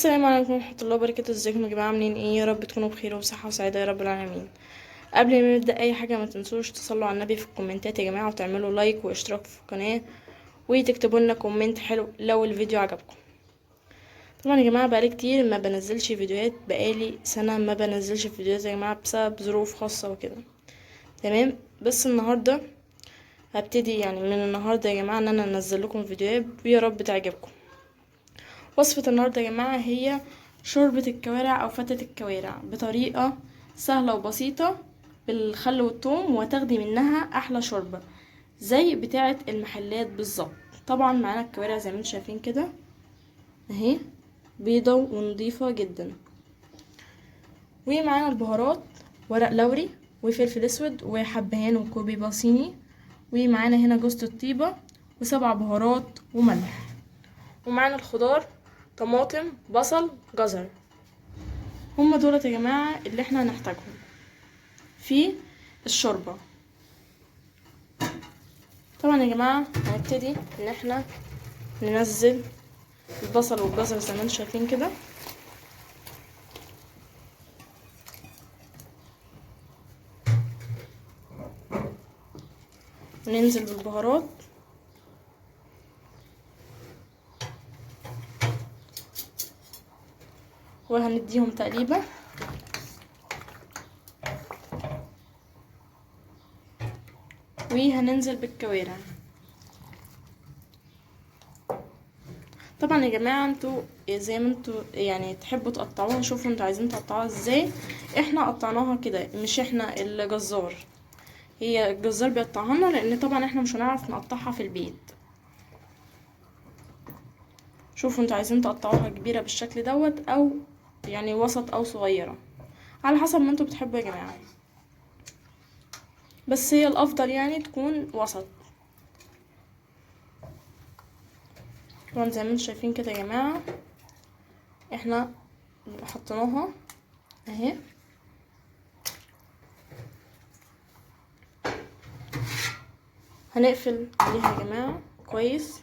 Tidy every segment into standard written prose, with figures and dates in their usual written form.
السلام عليكم ورحمة الله وبركاته. ازيكم يا جماعة؟ عاملين ايه؟ يا رب تكونوا بخير وبصحة وسعادة يا رب العالمين. قبل ما نبدأ اي حاجة ما تنسوش تصلوا على النبي في الكومنتات يا جماعة، وتعملوا لايك واشتراك في القناة، وتكتبوا لنا كومنت حلو لو الفيديو عجبكم. طبعا يا جماعة بقالي كتير ما بنزلش فيديوهات، بقالي سنة ما بنزلش فيديوهات يا جماعة بسبب ظروف خاصة وكده. تمام، بس النهاردة هبتدي يعني من النهاردة يا جماعة ان انا انزل لكم فيديوهات ويا رب تعجبكم. وصفة النهاردة يا جماعة هي شوربة الكوارع أو فتة الكوارع بطريقة سهلة وبسيطة بالخل والثوم، وتاخدي منها أحلى شوربة زي بتاعة المحلات بالظبط. طبعا معانا الكوارع زي ما انتم شايفين كده اهي، بيضة ونضيفة جدا. ومعانا البهارات ورق لوري وفلفل اسود وحبهان وكوبي باصيني، ومعانا هنا جوز الطيبة وسبع بهارات وملح. ومعانا الخضار طماطم بصل جزر. هما دولت يا جماعة اللي احنا هنحتاجهم في الشوربة. طبعا يا جماعة هنبتدي ان احنا ننزل البصل والجزر زي ما انتم شايفين كده، وننزل بالبهارات وهنديهم تقليبة. وهننزل بالكوارع. طبعا يا جماعة انتوا زي ما انتوا يعني تحبوا تقطعوها، شوفوا انتوا عايزين تقطعوها ازاي. احنا قطعناها كده، مش احنا الجزار، هي الجزار بيقطعها لنا، لان طبعا احنا مش هنعرف نقطعها في البيت. شوفوا انتوا عايزين تقطعوها كبيرة بالشكل دوت او يعني وسط او صغيرة، على حسب ما انتوا بتحبوا يا جماعة، بس هي الافضل يعني تكون وسط. طبعا زي ما انتوا شايفين كده يا جماعة احنا حطيناها اهي. هنقفل عليها يا جماعة كويس.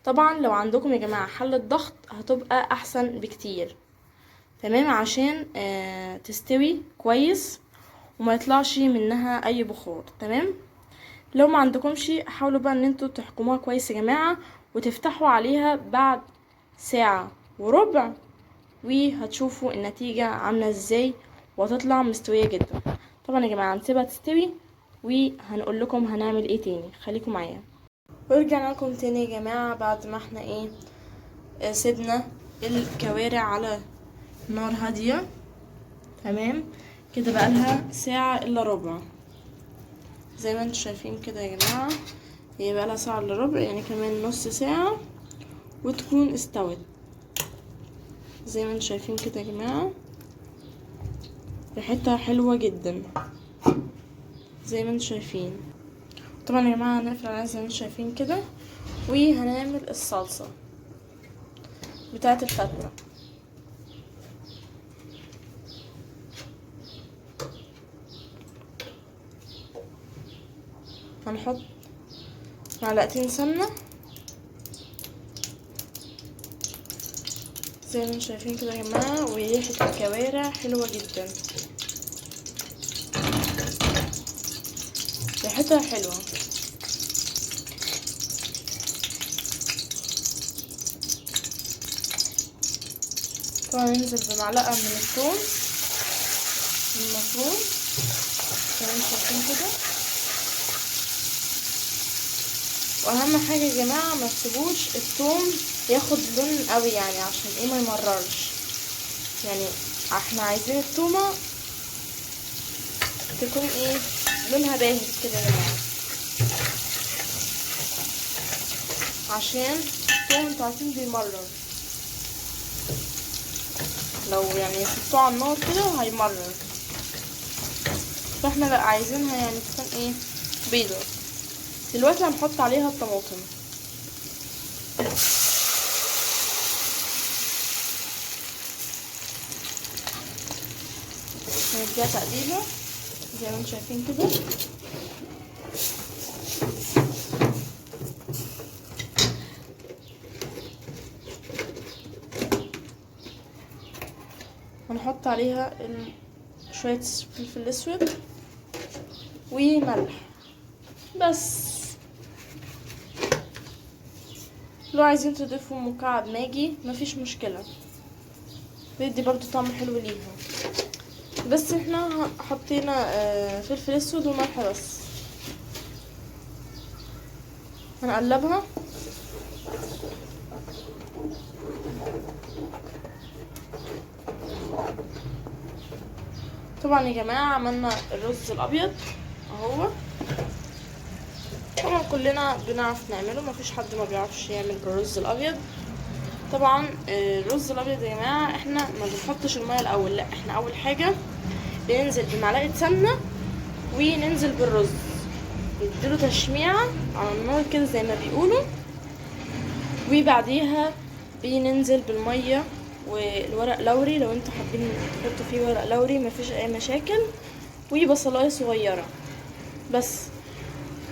طبعا لو عندكم يا جماعة حلة ضغط هتبقى احسن بكتير، تمام، عشان تستوي كويس وما يطلعش منها اي بخار. تمام، لو ما عندكمش حاولوا بقى ان انتوا تحكموها كويس يا جماعة، وتفتحوا عليها بعد ساعة وربع، وهتشوفوا النتيجة عاملة ازاي، وهتطلع مستوية جدا. طبعا يا جماعة هنسيبها تستوي وهنقول لكم هنعمل ايه تاني، خليكم معايا. ورجعنا لكم تاني يا جماعة بعد ما احنا ايه سيبنا الكوارع على نار هادية. تمام كده بقى لها ساعة الا ربع زي ما انتم شايفين كده يا جماعة، هي بقى لها ساعة الا ربع، يعني كمان نص ساعة وتكون استوت. زي ما انتم شايفين كده يا جماعة ريحتها حلوة جدا زي ما انتم شايفين. طبعا يا جماعة هنقفل عليها زي ما انتم شايفين كده، وهنعمل الصلصة بتاعة الفتة. هنحط معلقتين سمنة زي ما انتم شايفين كده يا جماعة، وريحة الكوارع حلوة جدا، ريحتها حلوة. طبعا ننزل بمعلقة من الثوم المفروم زي ما انتم شايفين كده. واهم حاجة يا جماعة ما تسيبوش الثوم ياخد لون قوي، يعني عشان ايه ما يمررش، يعني احنا عايزين التومة تكون ايه لونها باهت كده يا جماعة، عشان الثوم انتوا عارفين بيمرر، لو يعني سبتوه على النار كده هيمرر، فاحنا لا عايزينها يعني تكون ايه بيضة. دلوقتي هنحط عليها الطماطم. هنديها تقليبة زي ما انتم شايفين كده. هنحط عليها شوية فلفل اسود وملح بس. لو عايزين تضيفوا مكعب ماجي مفيش مشكلة، بيدي برضو طعم حلو ليها، بس احنا حطينا فلفل اسود وملح بس. هنقلبها. طبعا يا جماعة عملنا الرز الابيض اهو، طبعا كلنا بنعرف نعمله، مفيش حد ما بيعرفش يعمل الرز الابيض. طبعا الرز الابيض يا جماعة احنا ما بنحطش المية الاول، لا احنا اول حاجة بننزل بمعلقة سمنة وننزل بالرز، نديله تشميعة على النار كده زي ما بيقولوا، وبعديها بننزل بالمية والورق لوري لو انتوا حابين تحطوا فيه ورق لوري مفيش اي مشاكل، وبصلاية صغيرة بس،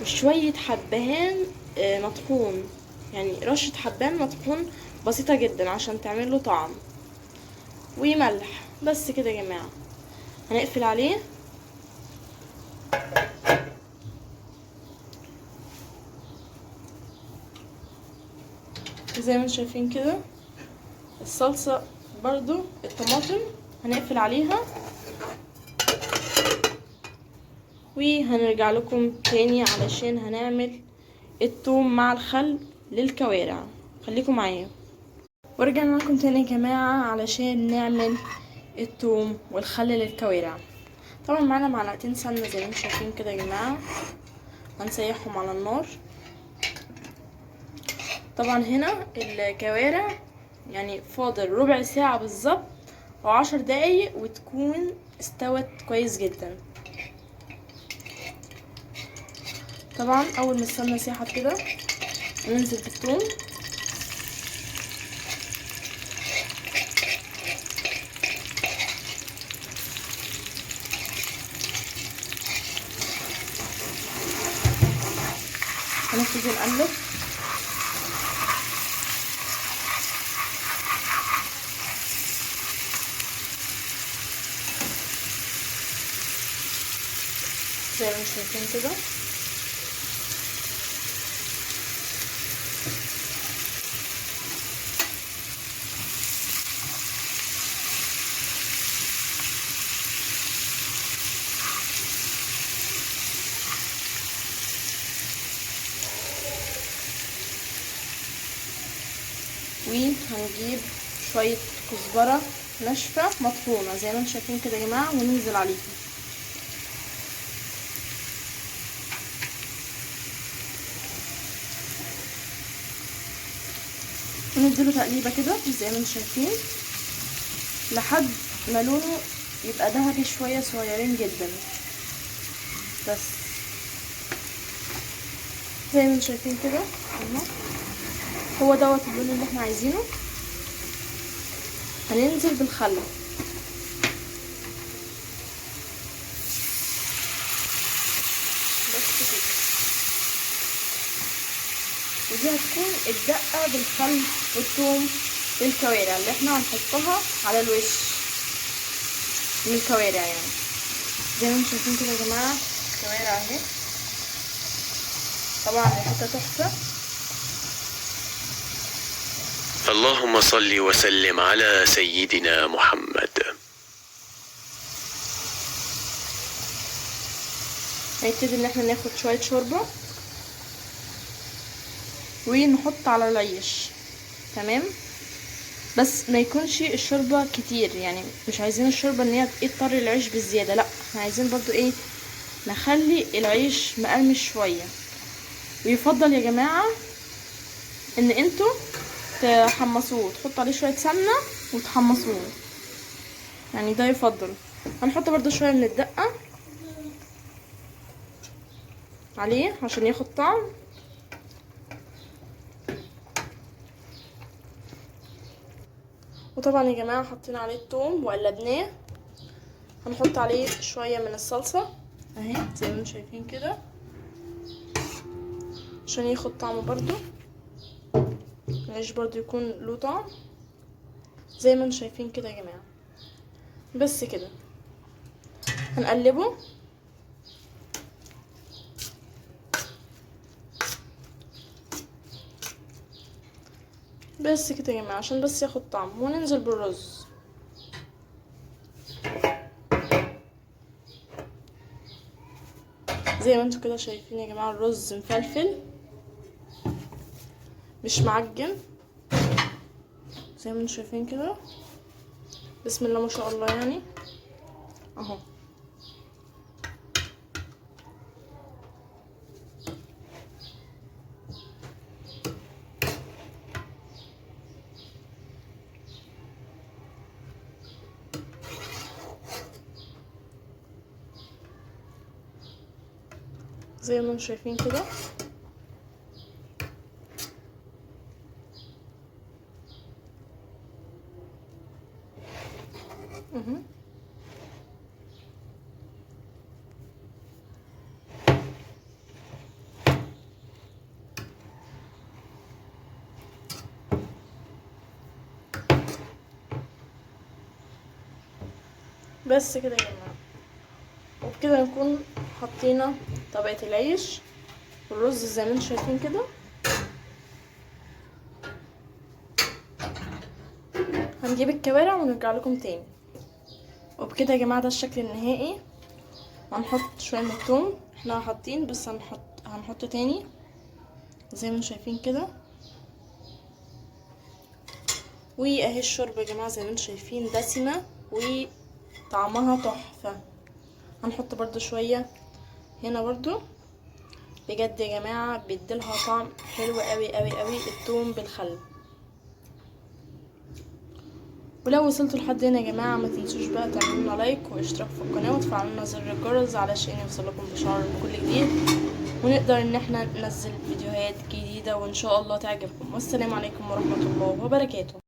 وشوية حبهان مطحون، يعني رشة حبهان مطحون بسيطة جدا عشان تعمل له طعم، وملح بس كده يا جماعة. هنقفل عليه. زي ما انتم شايفين كده الصلصة برضو الطماطم هنقفل عليها، وهنرجع لكم تاني علشان هنعمل الثوم مع الخل للكوارع. خليكم معايا. ورجعنا لكم تاني يا جماعة علشان نعمل الثوم والخل للكوارع. طبعا معانا معلقتين سمنة زي ما انتم شايفين كده يا جماعة، هنسيحهم على النار. طبعا هنا الكوارع يعني فاضل ربع ساعة بالظبط او 10 دقايق وتكون استوت كويس جدا. طبعا اول ما السمنة سيحت كده ننزل بالثوم، هنبتدي نقلب. زي ما انتم شايفين كده وهنجيب شوية كزبرة ناشفة مطحونة زي ما انتم شايفين كده يا جماعة وننزل عليهم. ونديله تقليبة كده زي ما انتم شايفين لحد ما لونه يبقى ذهبي شوية صغيرين جدا بس زي ما انتم شايفين كده هو دوت اللون اللي احنا عايزينه. هننزل بالخل بس كده، ودي هتكون الدقة بالخل والثوم للكوارع اللي احنا هنحطها على الوش من الكوارع يعني. زي ما انتم شايفين كده يا جماعة الكوارع اهي، طبعا ريحتها تحفة. اللهم صل وسلم على سيدنا محمد. هنبتدي ان احنا ناخد شوية شوربة ونحط على العيش، تمام، بس ما يكونش الشوربة كتير، يعني مش عايزين الشوربة ان هي تطري العيش بالزيادة، لا احنا عايزين برضو ايه نخلي العيش مقرمش شوية. ويفضل يا جماعة ان انتوا تحمصوه، تحطوا عليه شوية سمنة وتحمصوه، يعني ده يفضل. هنحط برضو شوية من الدقة عليه عشان ياخد طعم. وطبعا يا جماعة حطينا عليه الثوم وقلبناه. هنحط عليه شوية من الصلصة اهي زي ما انتم شايفين كده عشان ياخد طعمه برضو، العيش برضو يكون له طعم زي ما انتم شايفين كده يا جماعة. بس كده هنقلبه. بس كده يا جماعه عشان بس ياخد طعم، وننزل بالرز. زي ما انتوا كده شايفين يا جماعه الرز مفلفل مش معجن، زي ما انتوا شايفين كده. بسم الله ما شاء الله يعني اهو. زي ما انتم شايفين كده. بس كده يا جماعه، وبكده نكون حطينا طبقه العيش والرز زي ما انتم شايفين كده. هنجيب الكوارع ونرجع لكم تاني. وبكده يا جماعه ده الشكل النهائي. هنحط شويه من الثوم، احنا حاطين بس هنحط تاني زي ما انتم شايفين كده. واهي الشوربه يا جماعه زي ما انتم شايفين دسمه وطعمها تحفه. هنحط برضو شويه هنا برضو، بجد يا جماعه بيديلها طعم حلو قوي قوي قوي الثوم بالخل. ولو وصلتوا لحد هنا يا جماعه ما تنسوش بقى تعملوا لنا لايك واشتراك في القناه وتفعلوا لنا زر الجرس علشان يوصلكم بشعر بكل جديد، ونقدر ان احنا ننزل فيديوهات جديده وان شاء الله تعجبكم. والسلام عليكم ورحمه الله وبركاته.